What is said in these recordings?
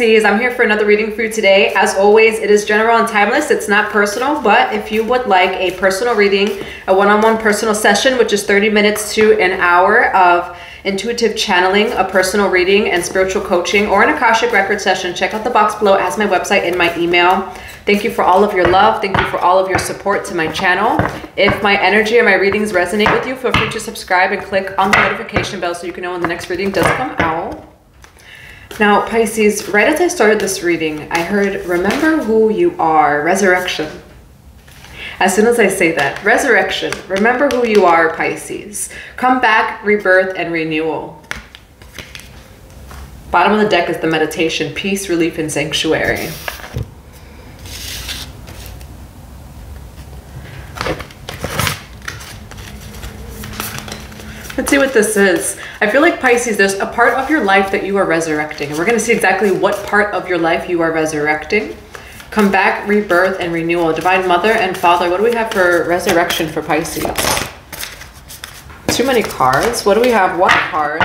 Pisces, I'm here for another reading for you today. As always, it is general and timeless. It's not personal, but if you would like a personal reading, a one-on-one personal session, which is 30 minutes to an hour of intuitive channeling, a personal reading, and spiritual coaching, or an Akashic record session, check out the box below. It has my website and my email. Thank you for all of your love. Thank you for all of your support to my channel. If my energy or my readings resonate with you, feel free to subscribe and click on the notification bell so you can know when the next reading does come out. Now, Pisces, right as I started this reading, I heard, remember who you are, resurrection. As soon as I say that, resurrection, remember who you are, Pisces. Come back, rebirth, and renewal. Bottom of the deck is the meditation, peace, relief, and sanctuary. Let's see what this is. I feel like, Pisces, there's a part of your life that you are resurrecting. And we're going to see exactly what part of your life you are resurrecting. Come back, rebirth, and renewal. Divine Mother and Father, what do we have for resurrection for Pisces? Too many cards. What do we have? One card.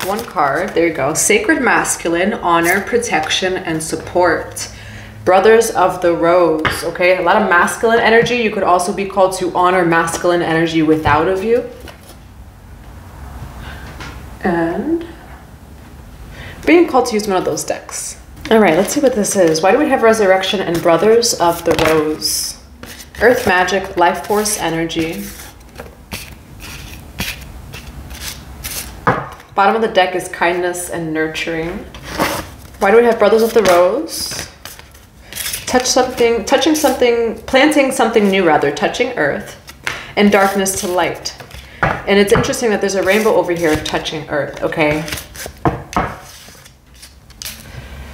One card. There you go. Sacred Masculine, honor, protection, and support. Brothers of the Rose. Okay, a lot of masculine energy. You could also be called to honor masculine energy without of you. And being called to use one of those decks. All right, let's see what this is. Why do we have resurrection and brothers of the rose? Earth magic, life force energy. Bottom of the deck is kindness and nurturing. Why do we have brothers of the rose? Touching something, planting something new rather, touching earth, and darkness to light. And it's interesting that there's a rainbow over here touching earth, okay?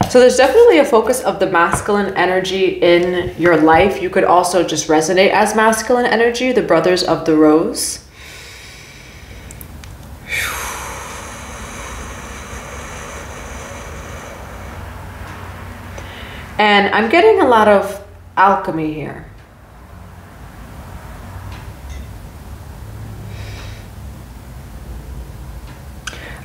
So there's definitely a focus of the masculine energy in your life. You could also just resonate as masculine energy, the brothers of the rose. And I'm getting a lot of alchemy here.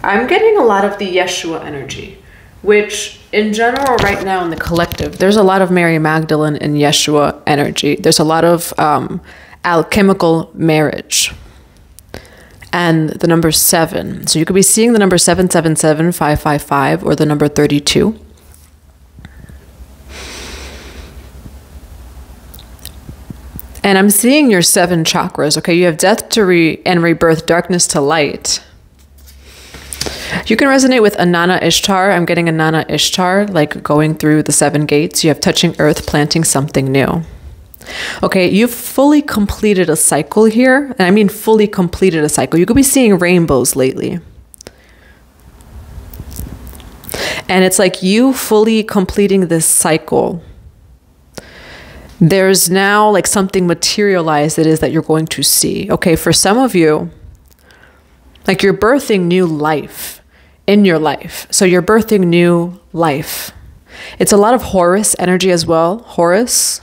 I'm getting a lot of the Yeshua energy, which in general right now in the collective, there's a lot of Mary Magdalene and Yeshua energy. There's a lot of alchemical marriage and the number 7. So you could be seeing the number 777, 555, or the number 32. And I'm seeing your 7 chakras. Okay, you have death to and rebirth, darkness to light. You can resonate with Inanna Ishtar. I'm getting Inanna Ishtar, like going through the 7 gates. You have touching earth, planting something new. Okay, you've fully completed a cycle here. And I mean fully completed a cycle. You could be seeing rainbows lately. And it's like you fully completing this cycle. There's now like something materialized that is that you're going to see. Okay, for some of you, like you're birthing new life in your life. So you're birthing new life. It's a lot of Horus energy as well. Horus.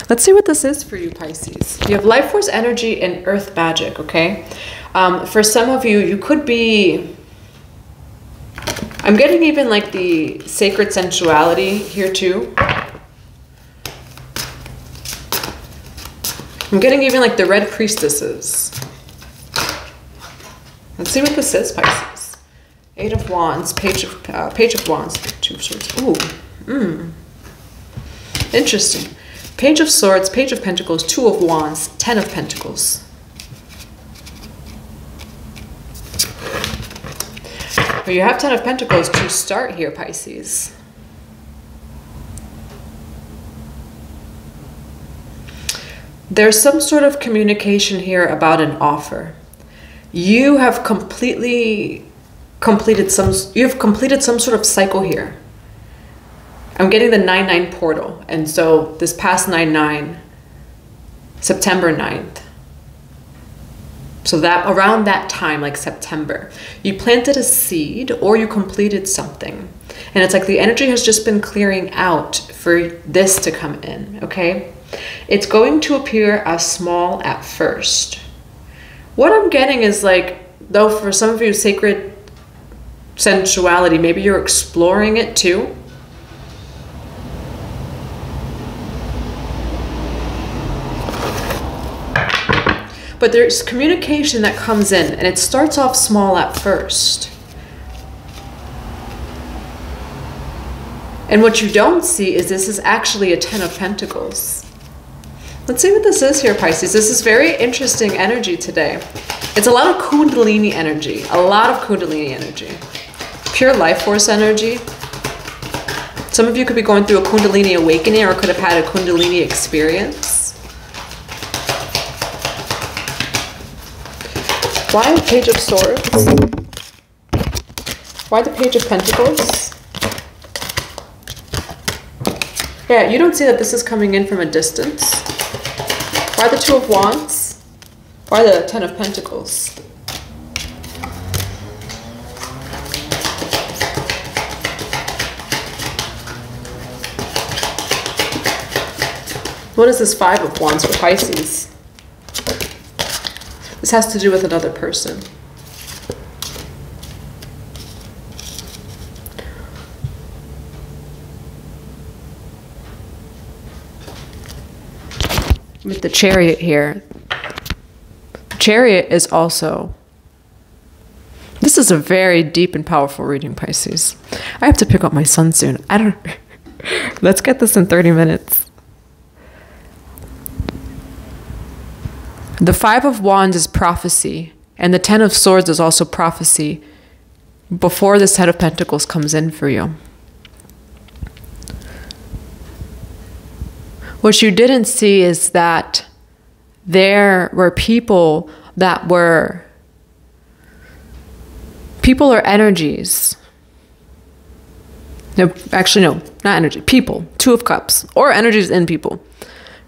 Let's see what this is for you, Pisces. You have life force energy and earth magic, okay? For some of you, you could be... I'm getting even like the sacred sensuality here too. I'm getting even like the red priestesses. Let's see what this is, Pisces. 8 of Wands, Page of Wands, 2 of Swords. Ooh, interesting. Page of Swords, Page of Pentacles, 2 of Wands, 10 of Pentacles. Well, you have 10 of Pentacles to start here, Pisces. There's some sort of communication here about an offer. You have completely completed some sort of cycle here. I'm getting the 9/9 portal. And so this past 9/9, September 9th. So that around that time, like September, you planted a seed or you completed something. And it's like the energy has just been clearing out for this to come in, okay? It's going to appear as small at first. What I'm getting is like, though for some of you, sacred sensuality. Maybe you're exploring it too. But there's communication that comes in, and it starts off small at first. And what you don't see is this is actually a 10 of Pentacles. Let's see what this is here, Pisces. This is very interesting energy today. It's a lot of Kundalini energy. A lot of Kundalini energy. Pure life force energy. Some of you could be going through a Kundalini awakening or could have had a Kundalini experience. Why the Page of Swords? Why the Page of Pentacles? Yeah, you don't see that this is coming in from a distance. Why the Two of Wands? Why the 10 of Pentacles? What is this 5 of Wands for Pisces? This has to do with another person. With the Chariot here. The Chariot is also... This is a very deep and powerful reading, Pisces. I have to pick up my son soon. I don't... Let's get this in 30 minutes. The 5 of Wands is prophecy, and the 10 of Swords is also prophecy before the Set of Pentacles comes in for you. What you didn't see is that there were people that were... People are energies. No, actually, no, not energy. People. 2 of Cups. Or energies in people,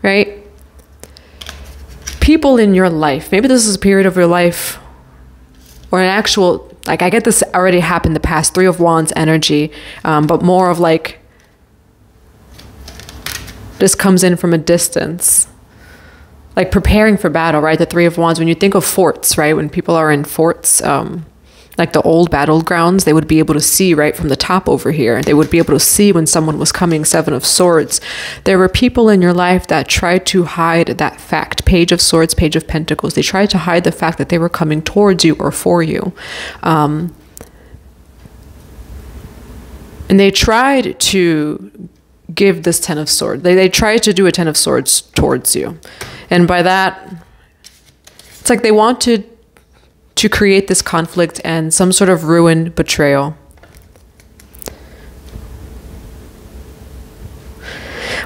right? People in your life, maybe this is a period of your life or an actual, like I get this already happened in the past, 3 of Wands energy, but more of like, this comes in from a distance, like preparing for battle, right? The 3 of Wands, when you think of forts, right? When people are in forts, like the old battlegrounds, they would be able to see right from the top over here. They would be able to see when someone was coming. 7 of Swords. There were people in your life that tried to hide that fact. Page of Swords, Page of Pentacles. They tried to hide the fact that they were coming towards you or for you. And they tried to give this 10 of Swords. They tried to do a 10 of Swords towards you. And by that, it's like they wanted to create this conflict and some sort of ruin, betrayal.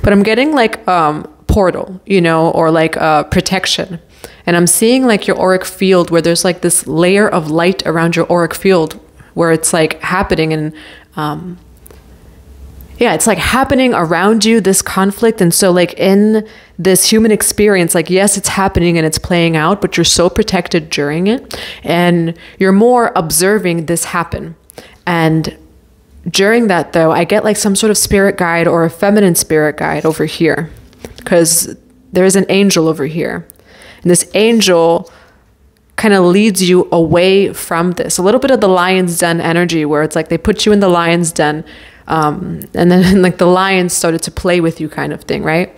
But I'm getting like portal, you know, or like protection. And I'm seeing like your auric field where there's like this layer of light around your auric field where it's like happening and yeah, it's like happening around you, this conflict. And so like in this human experience, like, yes, it's happening and it's playing out, but you're so protected during it and you're more observing this happen. And during that though, I get like some sort of spirit guide or a feminine spirit guide over here because there's an angel over here. And this angel kind of leads you away from this. A little bit of the lion's den energy where it's like they put you in the lion's den and then like the lions started to play with you kind of thing, right?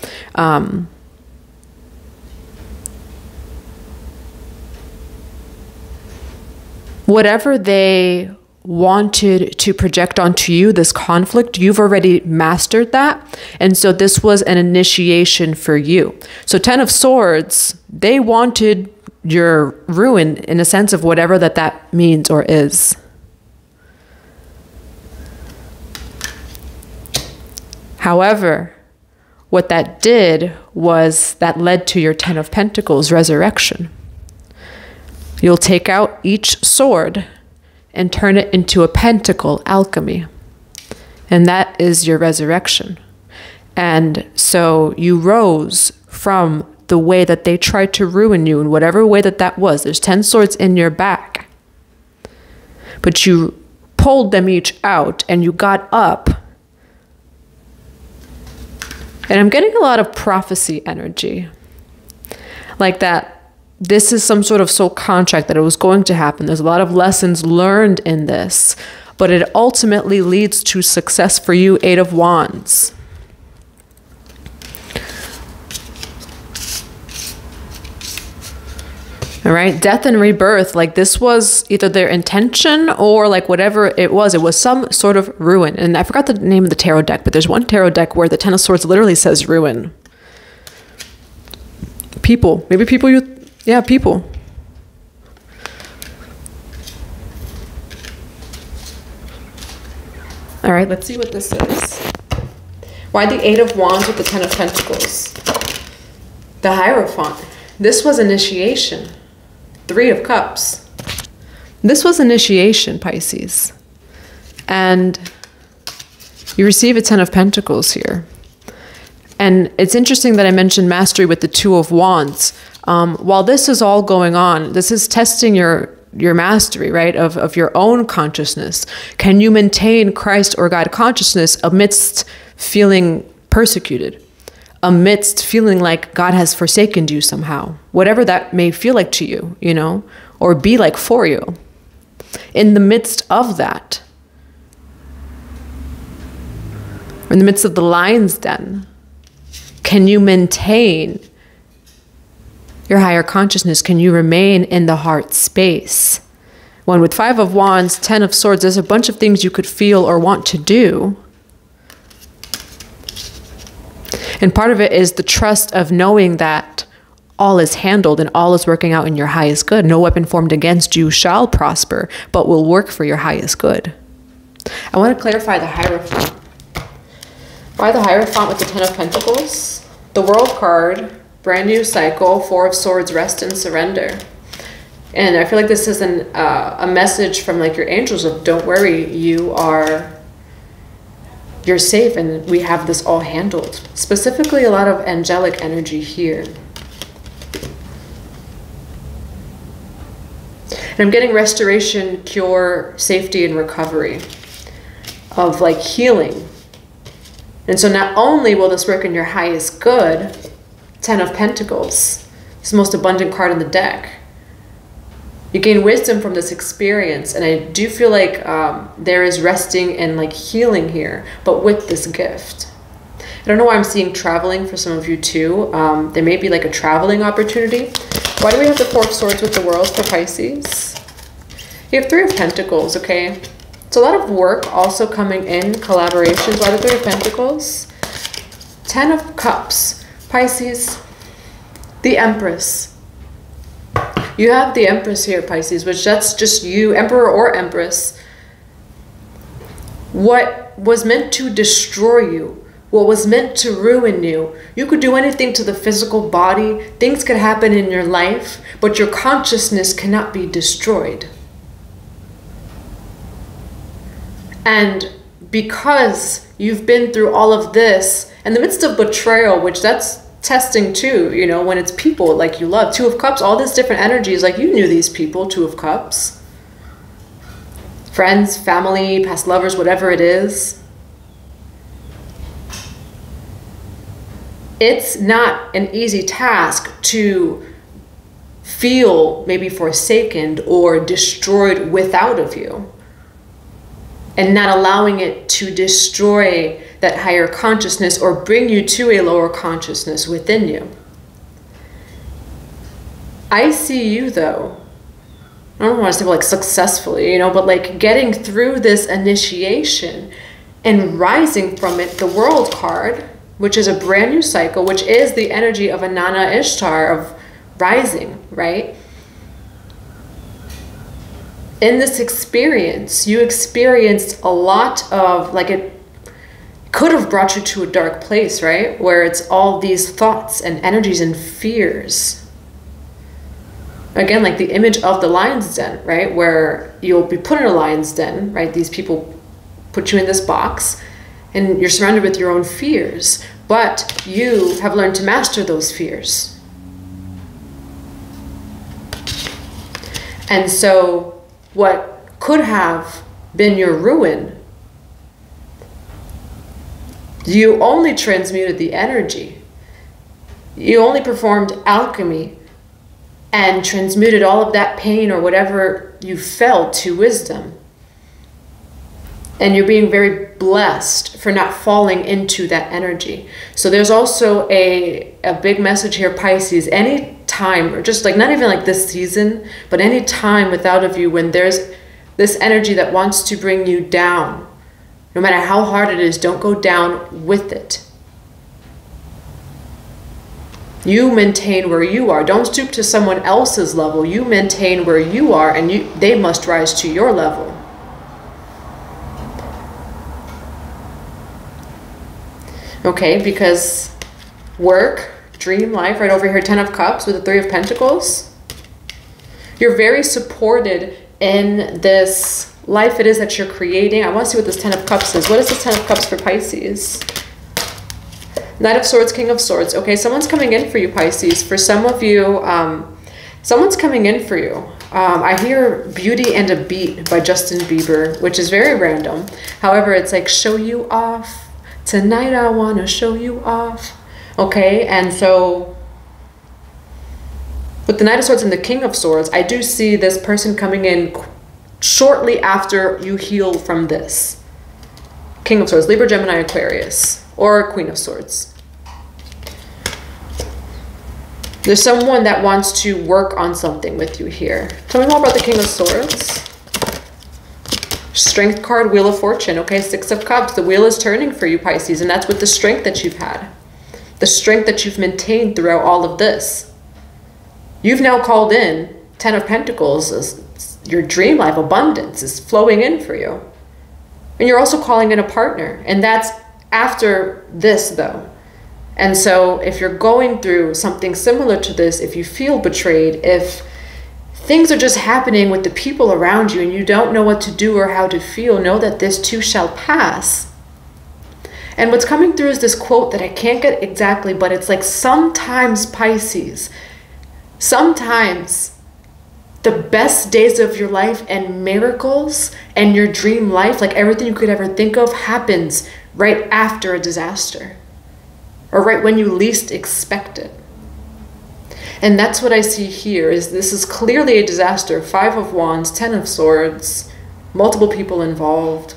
Whatever they wanted to project onto you, this conflict, you've already mastered that. And so this was an initiation for you. So 10 of Swords, they wanted your ruin in a sense of whatever that means or is. However, what that did was that led to your 10 of Pentacles resurrection. You'll take out each sword and turn it into a pentacle alchemy. And that is your resurrection. And so you rose from the way that they tried to ruin you in whatever way that was. There's 10 swords in your back. But you pulled them each out and you got up. And I'm getting a lot of prophecy energy. Like that this is some sort of soul contract that it was going to happen. There's a lot of lessons learned in this. but it ultimately leads to success for you. 8 of Wands. All right, death and rebirth, like this was either their intention or like whatever it was some sort of ruin. And I forgot the name of the tarot deck, but there's one tarot deck where the Ten of Swords literally says ruin. People, maybe people yeah, people. All right, let's see what this is. Why the 8 of Wands with the 10 of Pentacles? The Hierophant. This was initiation. 3 of Cups. This was initiation, Pisces. And you receive a 10 of Pentacles here. And it's interesting that I mentioned mastery with the 2 of Wands. While this is all going on, this is testing your mastery, right, of your own consciousness. Can you maintain Christ or God consciousness amidst feeling persecuted? Amidst feeling like God has forsaken you somehow, whatever that may feel like to you, you know, or be like for you. In the midst of that, in the midst of the lion's den, can you maintain your higher consciousness? Can you remain in the heart space? When with 5 of Wands, 10 of Swords, there's a bunch of things you could feel or want to do. And part of it is the trust of knowing that all is handled and all is working out in your highest good. No weapon formed against you shall prosper, but will work for your highest good. I want to clarify the Hierophant. Why the Hierophant with the 10 of Pentacles? The World card, brand new cycle, 4 of Swords, rest and surrender. And I feel like this is a message from like your angels of don't worry, you're safe and we have this all handled. Specifically, a lot of angelic energy here. And I'm getting restoration, cure, safety, and recovery of like healing. And so not only will this work in your highest good, 10 of Pentacles, it's the most abundant card in the deck. You gain wisdom from this experience, and I do feel like there is resting and like healing here, but with this gift. I don't know why I'm seeing traveling for some of you too. There may be like a traveling opportunity. Why do we have the 4 of Swords with the World for Pisces? You have 3 of Pentacles, okay? It's a lot of work also coming in, collaborations. Why the 3 of Pentacles? 10 of Cups, Pisces, the Empress. You have the Empress here, Pisces, which that's just you, Emperor or Empress. What was meant to destroy you, what was meant to ruin you, you could do anything to the physical body, things could happen in your life, but your consciousness cannot be destroyed. And because you've been through all of this, in the midst of betrayal, which that's testing too, you know, when it's people like you love. 2 of Cups, all this different energies, like you knew these people. 2 of Cups, friends, family, past lovers, whatever it is. It's not an easy task to feel maybe forsaken or destroyed without of you, and not allowing it to destroy that higher consciousness or bring you to a lower consciousness within you. I see you though, I don't want to say like successfully, you know, but like getting through this initiation and rising from it. The World card, which is a brand new cycle, which is the energy of Inanna Ishtar, of rising, right? In this experience, you experienced a lot of, like, it could have brought you to a dark place, right? Where it's all these thoughts and energies and fears. Again, like the image of the lion's den, right? Where you'll be put in a lion's den, right? These people put you in this box and you're surrounded with your own fears, but you have learned to master those fears. And so what could have been your ruin, you only transmuted the energy. You only performed alchemy and transmuted all of that pain or whatever you felt to wisdom. And you're being very blessed for not falling into that energy. So there's also a big message here, Pisces. Any time, or just like not even like this season, but any time without of you when there's this energy that wants to bring you down, no matter how hard it is, don't go down with it. You maintain where you are. Don't stoop to someone else's level. You maintain where you are, and they must rise to your level. Okay, because work, dream life, right over here, 10 of Cups with the 3 of Pentacles. You're very supported in this life it is that you're creating. I want to see what this 10 of Cups is. What is this 10 of Cups for Pisces? Knight of Swords, King of Swords. Okay, someone's coming in for you, Pisces. For some of you, someone's coming in for you. I hear Beauty and a Beat by Justin Bieber, which is very random. However, it's like, show you off. Tonight I want to show you off. Okay, and so with the Knight of Swords and the King of Swords, I do see this person coming in shortly after you heal from this. King of Swords, Libra, Gemini, Aquarius, or Queen of Swords. There's someone that wants to work on something with you here. Tell me more about the King of Swords. Strength card, Wheel of Fortune. Okay, 6 of Cups. The wheel is turning for you, Pisces, and that's with the strength that you've had. The strength that you've maintained throughout all of this. You've now called in 10 of Pentacles. Your dream life, abundance is flowing in for you. And you're also calling in a partner. And that's after this, though. And so if you're going through something similar to this, if you feel betrayed, if things are just happening with the people around you and you don't know what to do or how to feel, know that this too shall pass. And what's coming through is this quote that I can't get exactly, but it's like, sometimes, Pisces, sometimes the best days of your life and miracles and your dream life, like everything you could ever think of, happens right after a disaster or right when you least expect it. And that's what I see here, is this is clearly a disaster. 5 of Wands, 10 of Swords, multiple people involved.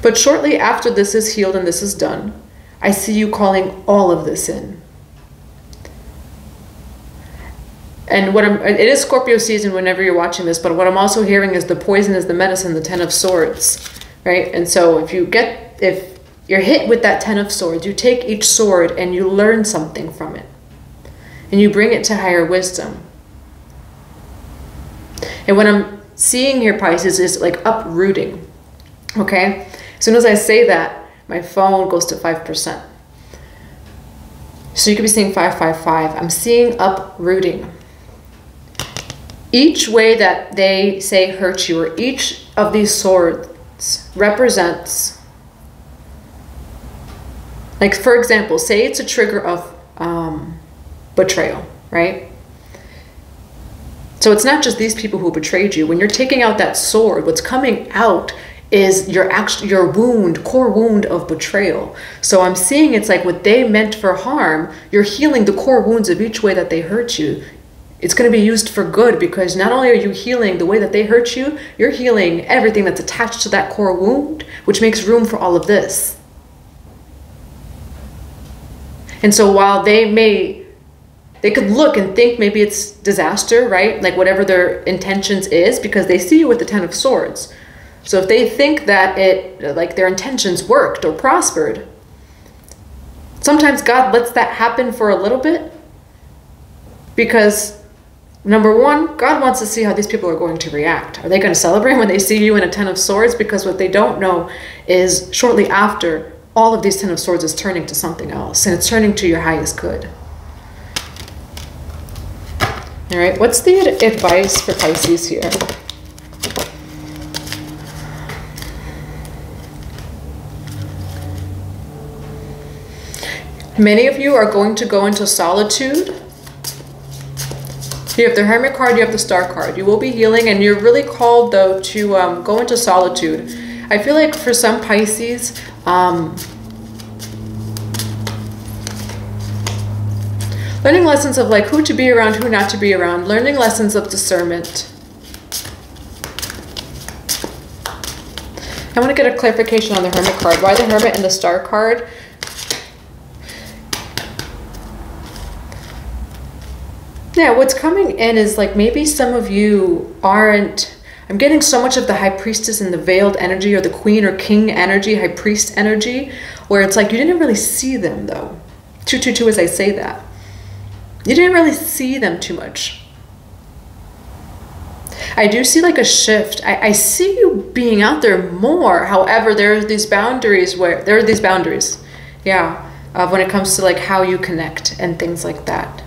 But shortly after this is healed and this is done, I see you calling all of this in. And it is Scorpio season whenever you're watching this, but what I'm also hearing is the poison is the medicine, the 10 of Swords, right? And so if you're hit with that 10 of Swords, you take each sword and you learn something from it. And you bring it to higher wisdom. And what I'm seeing here, Pisces, is like uprooting. Okay? As soon as I say that, my phone goes to 5%. So you could be seeing 555. I'm seeing uprooting. Each way that they say hurt you, or each of these swords represents, like, for example, say it's a trigger of betrayal, right? So it's not just these people who betrayed you. When you're taking out that sword, what's coming out is your wound, core wound of betrayal. So I'm seeing it's like what they meant for harm, you're healing the core wounds of each way that they hurt you. It's going to be used for good, because not only are you healing the way that they hurt you, you're healing everything that's attached to that core wound, which makes room for all of this. And so while they could look and think maybe it's disaster, right? Like whatever their intentions is, because they see you with the 10 of Swords. So if they think that like their intentions worked or prospered, sometimes God lets that happen for a little bit, because number one, God wants to see how these people are going to react. Are they going to celebrate when they see you in a 10 of Swords? Because what they don't know is shortly after, all of these 10 of Swords is turning to something else, and it's turning to your highest good. All right, what's the advice for Pisces here? Many of you are going to go into solitude. You have the Hermit card, you have the Star card. You will be healing, and you're really called, though, to go into solitude. I feel like for some Pisces, learning lessons of like who to be around, who not to be around, learning lessons of discernment. I want to get a clarification on the Hermit card. Why the Hermit and the Star card? Yeah, what's coming in is like maybe some of you aren't... I'm getting so much of the High Priestess and the veiled energy, or the Queen or King energy, High Priest energy, where it's like you didn't really see them though. 222 as I say that. You didn't really see them too much. I do see like a shift. I see you being out there more. However, there are these boundaries when it comes to like how you connect and things like that.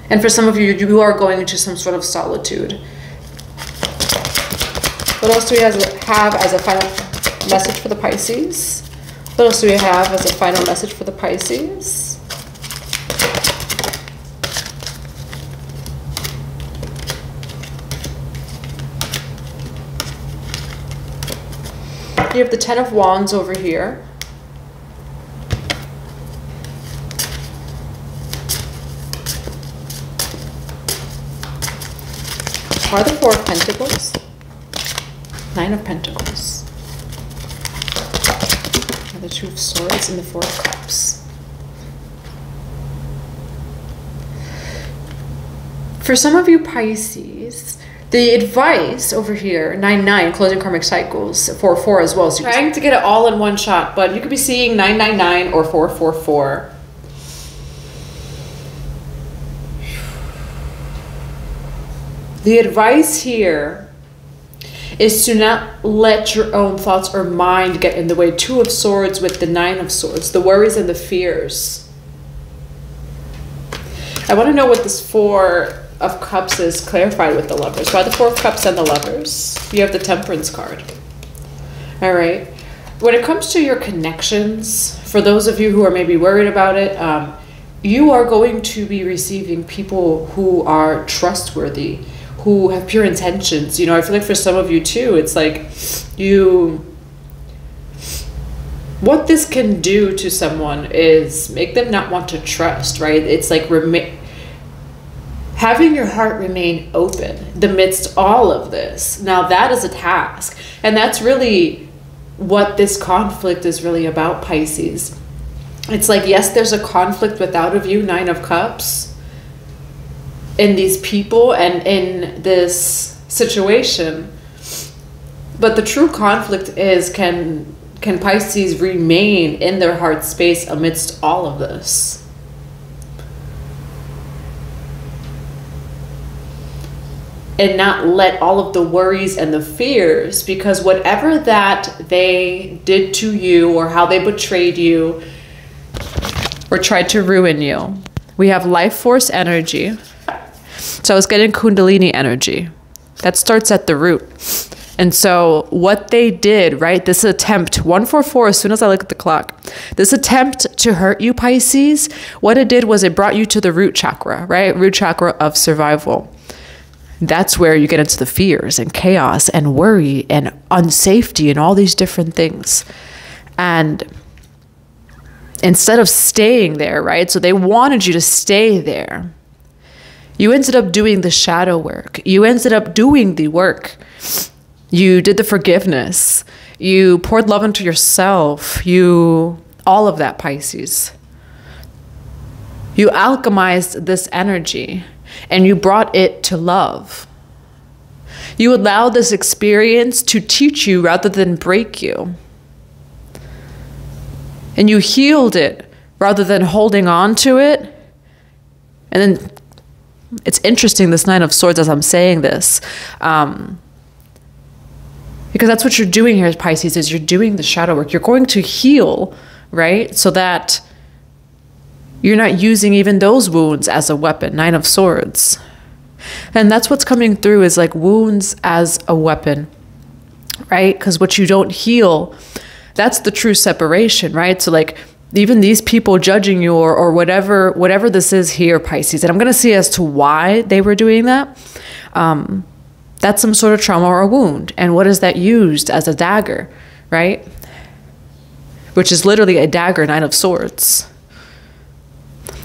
And for some of you, you are going into some sort of solitude. What else do we have as a final message for the Pisces? What else do we have as a final message for the Pisces? You have the Ten of Wands over here. Are the Four of Pentacles? Nine of Pentacles. And the Two of Swords and the Four of Cups. For some of you Pisces, the advice over here, 9-9, closing karmic cycles, 4-4 as well. So you're trying to get it all in one shot, but you could be seeing 999 or 444. The advice here is to not let your own thoughts or mind get in the way. Two of Swords with the Nine of Swords, the worries and the fears. I want to know what this Four of Cups is clarified with the Lovers. Why the Four of Cups and the Lovers? You have the Temperance card. All right. When it comes to your connections, for those of you who are maybe worried about it, you are going to be receiving people who are trustworthy, who have pure intentions. You know, I feel like for some of you too, it's like what this can do to someone is make them not want to trust, right? It's like having your heart remain open amidst all of this. Now that is a task. And that's really what this conflict is really about, Pisces. It's like, yes, there's a conflict without of you, Nine of Cups, in these people and in this situation. But the true conflict is, can Pisces remain in their heart space amidst all of this? And not let all of the worries and the fears, because whatever that they did to you or how they betrayed you or tried to ruin you, we have life force energy. So I was getting Kundalini energy. That starts at the root. And so what they did, right, this attempt, 144, as soon as I look at the clock, this attempt to hurt you, Pisces, what it did was it brought you to the root chakra, right? Root chakra of survival. That's where you get into the fears and chaos and worry and unsafety and all these different things. And instead of staying there, right? So they wanted you to stay there. You ended up doing the shadow work. You ended up doing the work. You did the forgiveness. You poured love into yourself. All of that, Pisces. You alchemized this energy and you brought it to love. You allowed this experience to teach you rather than break you. And you healed it rather than holding on to it. And then it's interesting, this Nine of Swords, as I'm saying this, because that's what you're doing here, Pisces, is you're doing the shadow work. You're going to heal, right? So that you're not using even those wounds as a weapon. Nine of Swords. And that's what's coming through, is like wounds as a weapon, right? Because what you don't heal, that's the true separation, right? So like even these people judging you or whatever this is here, Pisces, and I'm going to see as to why they were doing that. That's some sort of trauma or a wound. And what is that used as? A dagger, right? Which is literally a dagger, Nine of Swords.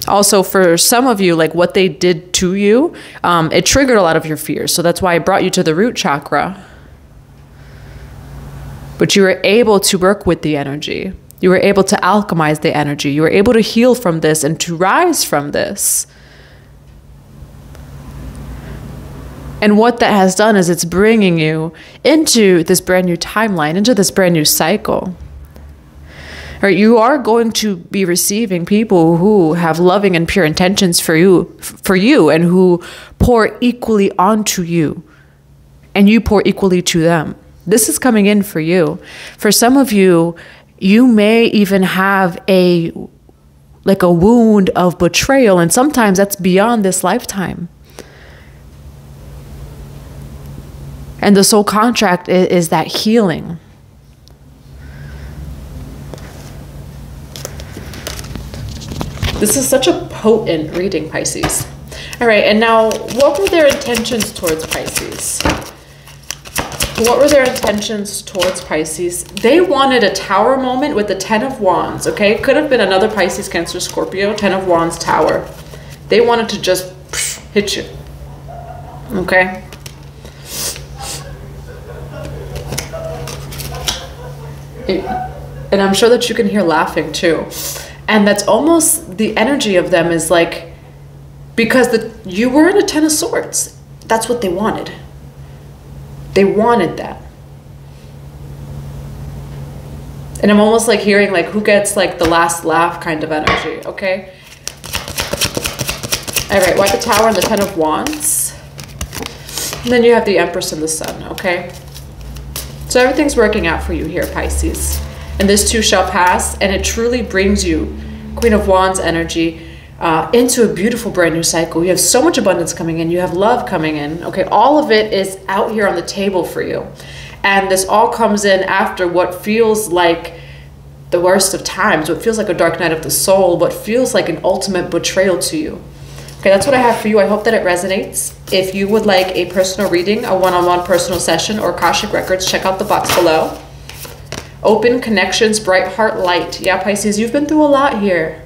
Also, for some of you, like what they did to you, it triggered a lot of your fears. So that's why I brought you to the root chakra. But you were able to work with the energy. You were able to alchemize the energy. You were able to heal from this and to rise from this. And what that has done is it's bringing you into this brand new timeline, into this brand new cycle. Right? You are going to be receiving people who have loving and pure intentions for you, and who pour equally onto you, and you pour equally to them. This is coming in for you. For some of you, you may even have a wound of betrayal, and sometimes that's beyond this lifetime. And the soul contract is that healing. This is such a potent reading, Pisces. All right, and now, what were their intentions towards Pisces? What were their intentions towards Pisces? They wanted a tower moment with the 10 of Wands, okay? Could have been another Pisces, Cancer, Scorpio, 10 of Wands tower. They wanted to just hit you, okay? And I'm sure that you can hear laughing too. And that's almost the energy of them is like, because you were in a 10 of Swords. That's what they wanted. They wanted that. And I'm almost like hearing like who gets like the last laugh kind of energy, okay? All right, White the Tower and the 10 of Wands. And then you have the Empress and the Sun, okay? So everything's working out for you here, Pisces. And this too shall pass, and it truly brings you, Queen of Wands energy, into a beautiful brand new cycle. You have so much abundance coming in. You have love coming in. Okay, all of it is out here on the table for you. And this all comes in after what feels like the worst of times, what feels like a dark night of the soul, what feels like an ultimate betrayal to you. Okay, that's what I have for you. I hope that it resonates. If you would like a personal reading, a one-on-one personal session, or Akashic Records, check out the box below. Open connections, bright heart, light. Yeah, Pisces, you've been through a lot here.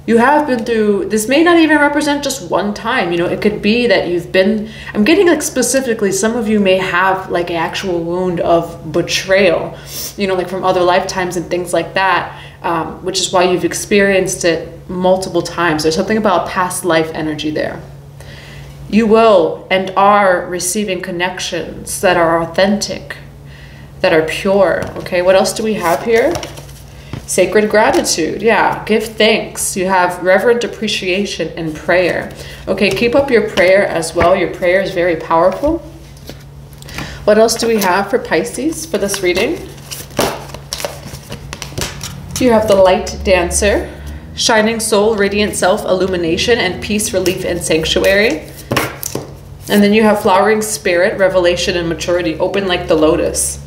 You have been through, this may not even represent just one time, you know, it could be that you've been, I'm getting like specifically, some of you may have like an actual wound of betrayal, you know, like from other lifetimes and things like that, which is why you've experienced it multiple times. There's something about past life energy there. You will and are receiving connections that are authentic, that are pure. Okay, what else do we have here? Sacred gratitude. Yeah, give thanks. You have reverent appreciation and prayer. Okay, keep up your prayer as well. Your prayer is very powerful. What else do we have for Pisces for this reading? You have the light dancer, shining soul, radiant self, illumination, and peace, relief, and sanctuary. And then you have flowering spirit, revelation, and maturity, open like the lotus.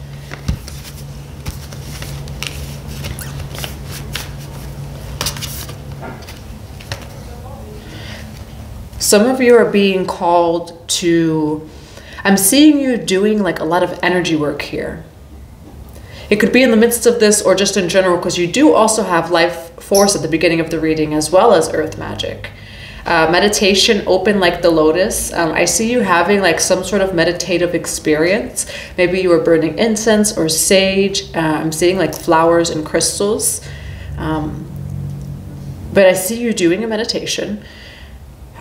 Some of you are being called to, I'm seeing you doing like a lot of energy work here. It could be in the midst of this or just in general, because you do also have life force at the beginning of the reading as well as earth magic. Meditation, open like the lotus. I see you having like some sort of meditative experience. Maybe you were burning incense or sage. I'm seeing like flowers and crystals. But I see you doing a meditation.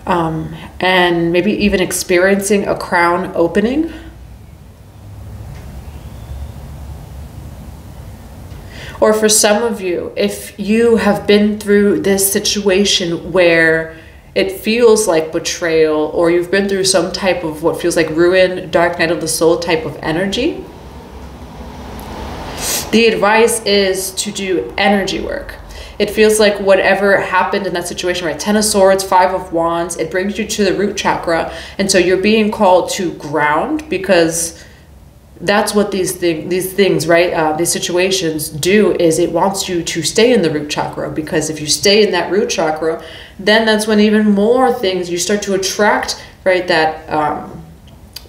And maybe even experiencing a crown opening. Or for some of you, if you have been through this situation where it feels like betrayal, or you've been through some type of what feels like ruin, dark night of the soul type of energy, the advice is to do energy work. It feels like whatever happened in that situation, right? 10 of Swords, 5 of Wands, it brings you to the root chakra. And so you're being called to ground, because that's what these things, right? These situations do, is it wants you to stay in the root chakra, because if you stay in that root chakra, then that's when even more things, you start to attract, right? That,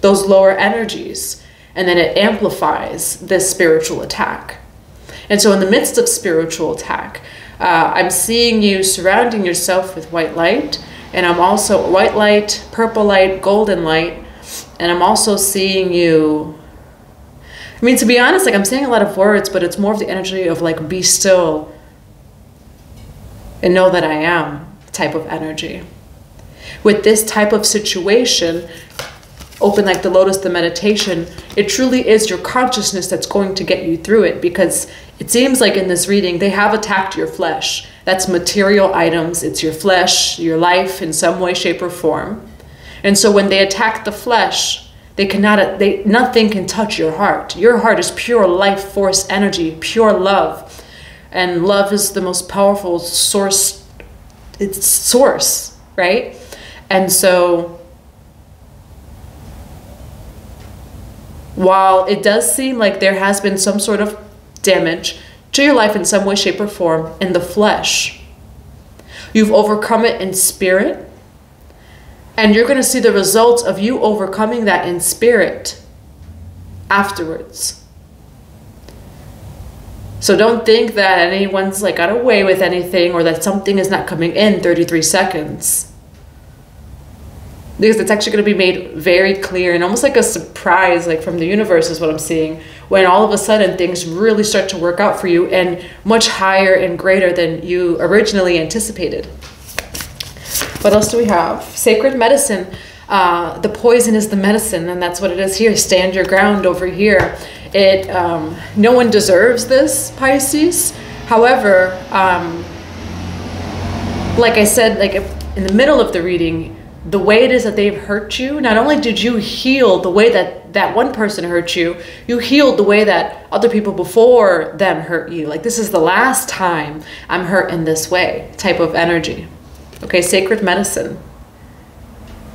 those lower energies, and then it amplifies this spiritual attack. And so in the midst of spiritual attack, I'm seeing you surrounding yourself with white light, and I'm also white light, purple light, golden light, and I'm also seeing you I mean, to be honest, like I'm saying a lot of words, but it's more of the energy of like, be still and know that I am type of energy. With this type of situation, open like the lotus, the meditation, it truly is your consciousness that's going to get you through it, because it seems like in this reading, they have attacked your flesh. That's material items. It's your flesh, your life in some way, shape, or form. And so when they attack the flesh, nothing can touch your heart. Your heart is pure life force energy, pure love. And love is the most powerful source. It's source, right? And so while it does seem like there has been some sort of damage to your life in some way, shape, or form in the flesh, you've overcome it in spirit. And you're going to see the results of you overcoming that in spirit afterwards. So don't think that anyone's like got away with anything, or that something is not coming in 33 seconds. Because it's actually going to be made very clear and almost like a surprise, like from the universe is what I'm seeing, when all of a sudden things really start to work out for you, and much higher and greater than you originally anticipated. What else do we have? Sacred medicine. The poison is the medicine, and that's what it is here. Stand your ground over here. No one deserves this, Pisces. However, like I said, like in the middle of the reading, the way it is that they've hurt you, not only did you heal the way that one person hurt you, you healed the way that other people before them hurt you. Like, this is the last time I'm hurt in this way type of energy. Okay, sacred medicine.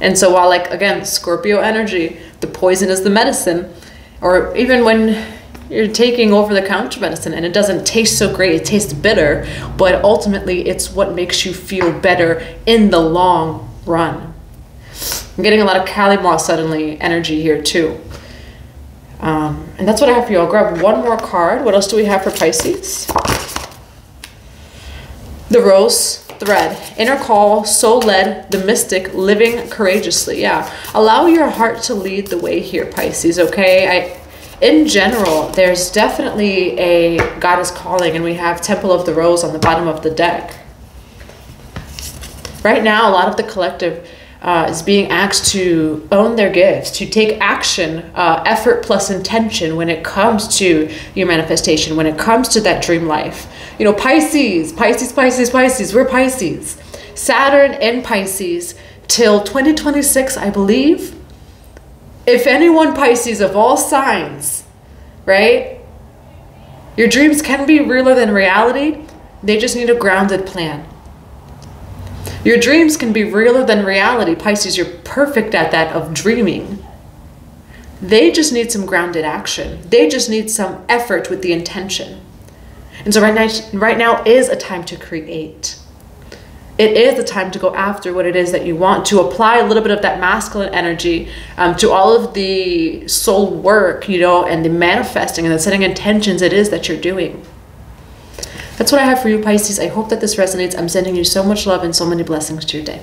And so while, like, again, Scorpio energy, the poison is the medicine, or even when you're taking over-the-counter medicine and it doesn't taste so great, it tastes bitter, but ultimately it's what makes you feel better in the long run. I'm getting a lot of Kali Ma suddenly energy here too. And that's what I have for you. I'll grab one more card. What else do we have for Pisces? The Rose thread, inner call, soul led, the mystic, living courageously. Yeah, allow your heart to lead the way here, Pisces. Okay, in general, there's definitely a goddess calling, and we have Temple of the Rose on the bottom of the deck. Right now, a lot of the collective is being asked to own their gifts, to take action, effort plus intention when it comes to your manifestation, when it comes to that dream life. You know, Pisces, we're Pisces. Saturn in Pisces till 2026, I believe. If anyone, Pisces of all signs, right? Your dreams can be realer than reality. They just need a grounded plan. Your dreams can be realer than reality. Pisces, you're perfect at that, of dreaming. They just need some grounded action. They just need some effort with the intention. And so right now is a time to create. It is a time to go after what it is that you want, to apply a little bit of that masculine energy to all of the soul work, you know, and the manifesting and the setting intentions it is that you're doing. That's what I have for you, Pisces. I hope that this resonates. I'm sending you so much love and so many blessings to your day.